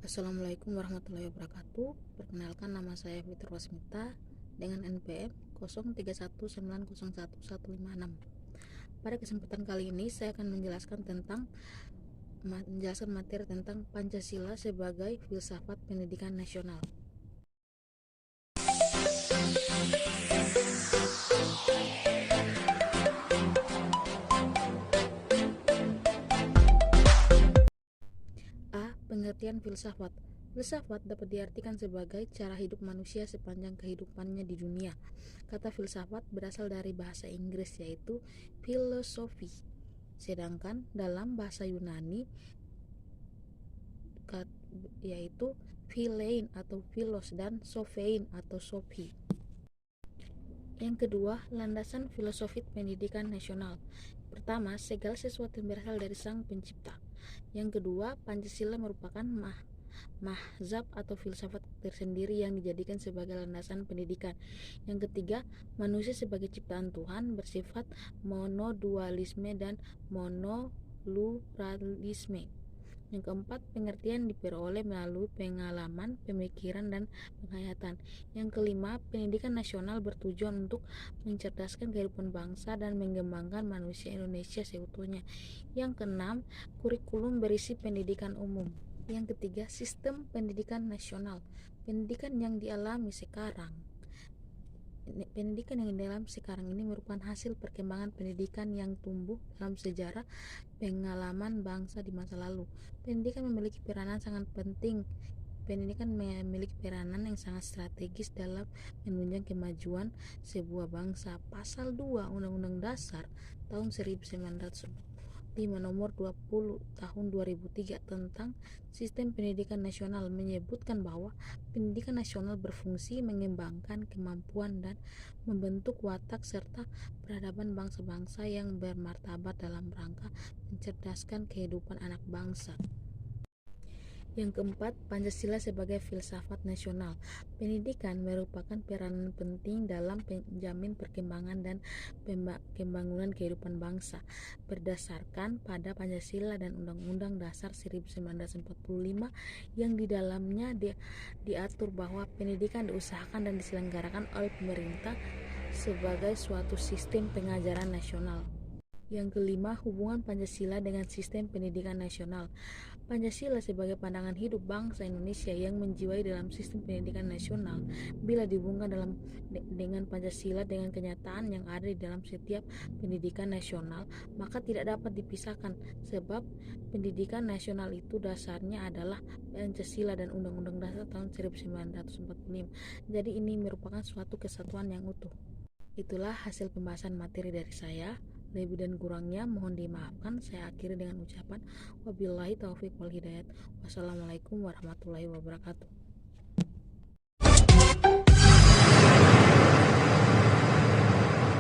Assalamualaikum warahmatullahi wabarakatuh. Perkenalkan, nama saya Fitri Wasmita dengan NPM 0319011156. Pada kesempatan kali ini saya akan menjelaskan materi tentang Pancasila sebagai filsafat pendidikan nasional. A. Pengertian filsafat. Filsafat dapat diartikan sebagai cara hidup manusia sepanjang kehidupannya di dunia. Kata filsafat berasal dari bahasa Inggris yaitu philosophy. Sedangkan dalam bahasa Yunani yaitu philein atau philos dan sophein atau sophi. Yang kedua, landasan filosofi pendidikan nasional. Pertama, segala sesuatu yang berasal dari Sang Pencipta. Yang kedua, Pancasila merupakan mahzab atau filsafat tersendiri yang dijadikan sebagai landasan pendidikan. Yang ketiga, manusia sebagai ciptaan Tuhan bersifat monodualisme dan monopluralisme. Yang keempat, pengertian diperoleh melalui pengalaman, pemikiran, dan penghayatan. Yang kelima, pendidikan nasional bertujuan untuk mencerdaskan kehidupan bangsa dan mengembangkan manusia Indonesia seutuhnya. Yang keenam, kurikulum berisi pendidikan umum. Yang ketiga, sistem pendidikan nasional. Pendidikan yang dialami sekarang ini merupakan hasil perkembangan pendidikan yang tumbuh dalam sejarah pengalaman bangsa di masa lalu. Pendidikan memiliki peranan yang sangat strategis dalam menunjang kemajuan sebuah bangsa. Pasal 2 Undang-Undang Dasar tahun 1945 nomor 20 tahun 2003 tentang sistem pendidikan nasional menyebutkan bahwa pendidikan nasional berfungsi mengembangkan kemampuan dan membentuk watak serta peradaban bangsa-bangsa yang bermartabat dalam rangka mencerdaskan kehidupan anak bangsa. Yang keempat, Pancasila sebagai filsafat nasional. Pendidikan merupakan peranan penting dalam penjamin perkembangan dan pembangunan kehidupan bangsa. Berdasarkan pada Pancasila dan Undang-Undang Dasar 1945 yang di dalamnya diatur bahwa pendidikan diusahakan dan diselenggarakan oleh pemerintah sebagai suatu sistem pengajaran nasional. Yang kelima, hubungan Pancasila dengan sistem pendidikan nasional. Pancasila sebagai pandangan hidup bangsa Indonesia yang menjiwai dalam sistem pendidikan nasional. Bila dihubungkan dengan Pancasila dengan kenyataan yang ada di dalam setiap pendidikan nasional, maka tidak dapat dipisahkan, sebab pendidikan nasional itu dasarnya adalah Pancasila dan Undang-Undang Dasar tahun 1945. Jadi ini merupakan suatu kesatuan yang utuh. Itulah hasil pembahasan materi dari saya. Lebih dan kurangnya mohon dimaafkan. Saya akhiri dengan ucapan wabillahi taufiq wal hidayat. Wassalamualaikum warahmatullahi wabarakatuh.